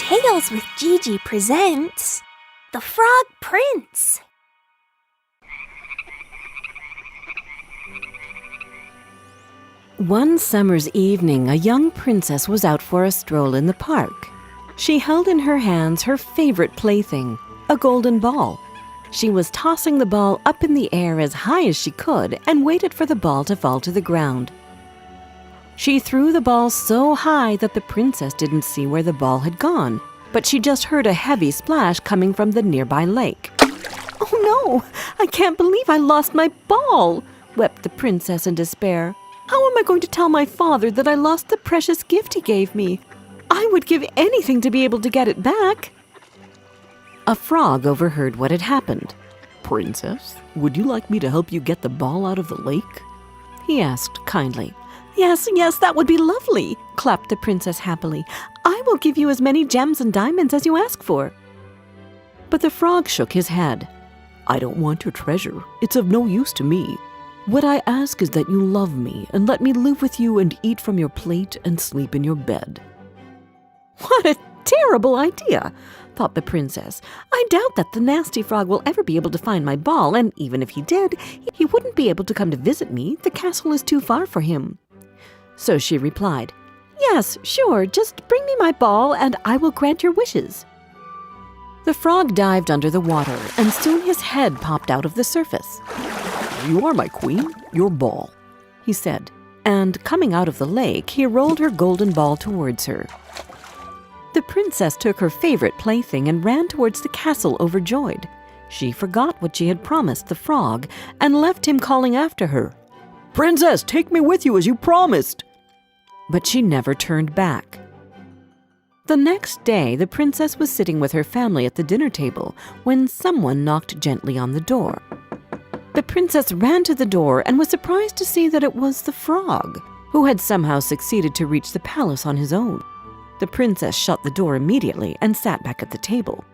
Tales with Gigi presents The Frog Prince. One summer's evening, a young princess was out for a stroll in the park. She held in her hands her favorite plaything, a golden ball. She was tossing the ball up in the air as high as she could and waited for the ball to fall to the ground. She threw the ball so high that the princess didn't see where the ball had gone, but she just heard a heavy splash coming from the nearby lake. "Oh no, I can't believe I lost my ball," wept the princess in despair. "How am I going to tell my father that I lost the precious gift he gave me? I would give anything to be able to get it back." A frog overheard what had happened. "Princess, would you like me to help you get the ball out of the lake?" he asked kindly. Yes, that would be lovely," clapped the princess happily. "I will give you as many gems and diamonds as you ask for." But the frog shook his head. "I don't want your treasure. It's of no use to me. What I ask is that you love me and let me live with you and eat from your plate and sleep in your bed." "What a terrible idea," thought the princess. "I doubt that the nasty frog will ever be able to find my ball, and even if he did, he wouldn't be able to come to visit me. The castle is too far for him." So she replied, "Yes, sure, just bring me my ball and I will grant your wishes." The frog dived under the water and soon his head popped out of the surface. "You are my queen, your ball," he said, and coming out of the lake, he rolled her golden ball towards her. The princess took her favorite plaything and ran towards the castle overjoyed. She forgot what she had promised the frog and left him calling after her, "Princess, take me with you as you promised." But she never turned back. The next day, the princess was sitting with her family at the dinner table when someone knocked gently on the door. The princess ran to the door and was surprised to see that it was the frog, who had somehow succeeded to reach the palace on his own. The princess shut the door immediately and sat back at the table.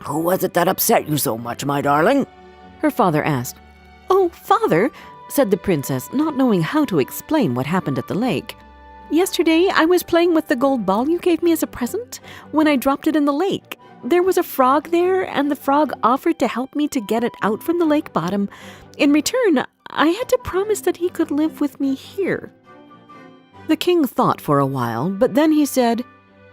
"Who was it that upset you so much, my darling?" Her father asked. "Oh, father," said the princess, not knowing how to explain what happened at the lake. "Yesterday I was playing with the gold ball you gave me as a present when I dropped it in the lake. There was a frog there, and the frog offered to help me to get it out from the lake bottom. In return, I had to promise that he could live with me here." The king thought for a while, but then he said,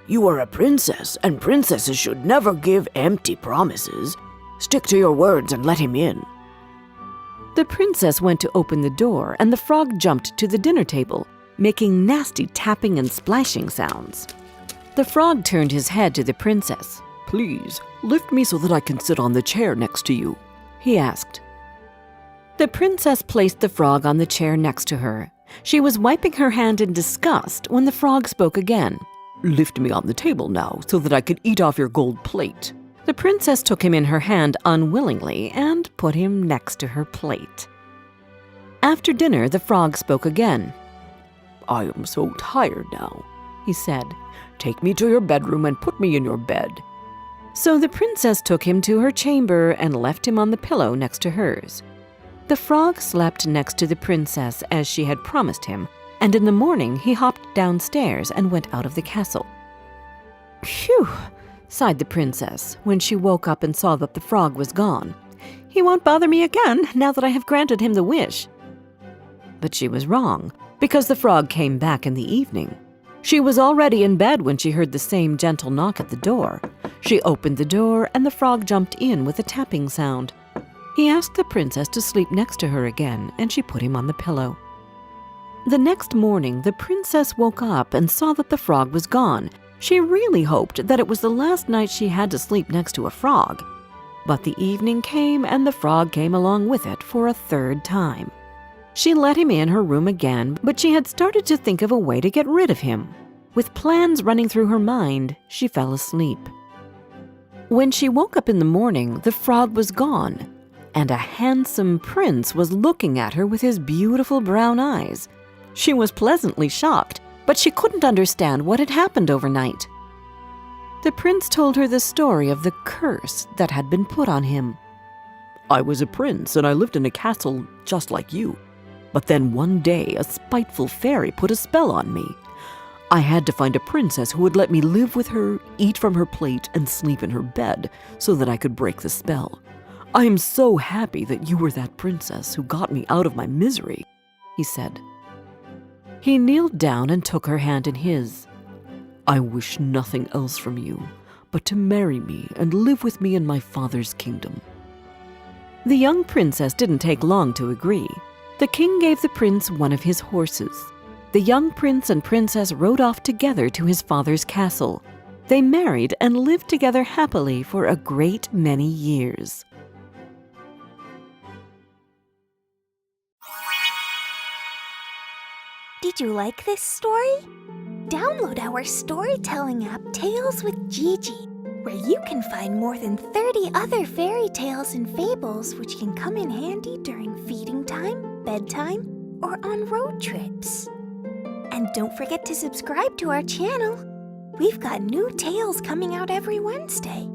"You are a princess, and princesses should never give empty promises. Stick to your words and let him in." The princess went to open the door, and the frog jumped to the dinner table, making nasty tapping and splashing sounds. The frog turned his head to the princess. "Please, lift me so that I can sit on the chair next to you," he asked. The princess placed the frog on the chair next to her. She was wiping her hand in disgust when the frog spoke again. "Lift me on the table now so that I can eat off your gold plate." The princess took him in her hand unwillingly and put him next to her plate. After dinner, the frog spoke again. "I am so tired now," he said. "Take me to your bedroom and put me in your bed." So the princess took him to her chamber and left him on the pillow next to hers. The frog slept next to the princess as she had promised him, and in the morning he hopped downstairs and went out of the castle. "Phew!" sighed the princess when she woke up and saw that the frog was gone. "He won't bother me again now that I have granted him the wish." But she was wrong, because the frog came back in the evening. She was already in bed when she heard the same gentle knock at the door. She opened the door and the frog jumped in with a tapping sound. He asked the princess to sleep next to her again, and she put him on the pillow. The next morning, the princess woke up and saw that the frog was gone. She really hoped that it was the last night she had to sleep next to a frog. But the evening came and the frog came along with it for a third time. She let him in her room again, but she had started to think of a way to get rid of him. With plans running through her mind, she fell asleep. When she woke up in the morning, the frog was gone, and a handsome prince was looking at her with his beautiful brown eyes. She was pleasantly shocked, but she couldn't understand what had happened overnight. The prince told her the story of the curse that had been put on him. "I was a prince and I lived in a castle just like you. But then one day a spiteful fairy put a spell on me. I had to find a princess who would let me live with her, eat from her plate, and sleep in her bed so that I could break the spell. I am so happy that you were that princess who got me out of my misery," he said. He kneeled down and took her hand in his. "I wish nothing else from you but to marry me and live with me in my father's kingdom." The young princess didn't take long to agree. The king gave the prince one of his horses. The young prince and princess rode off together to his father's castle. They married and lived together happily for a great many years. Did you like this story? Download our storytelling app, Tales with Gigi, where you can find more than 30 other fairy tales and fables which can come in handy during feeding time, bedtime, or on road trips. And don't forget to subscribe to our channel. We've got new tales coming out every Wednesday.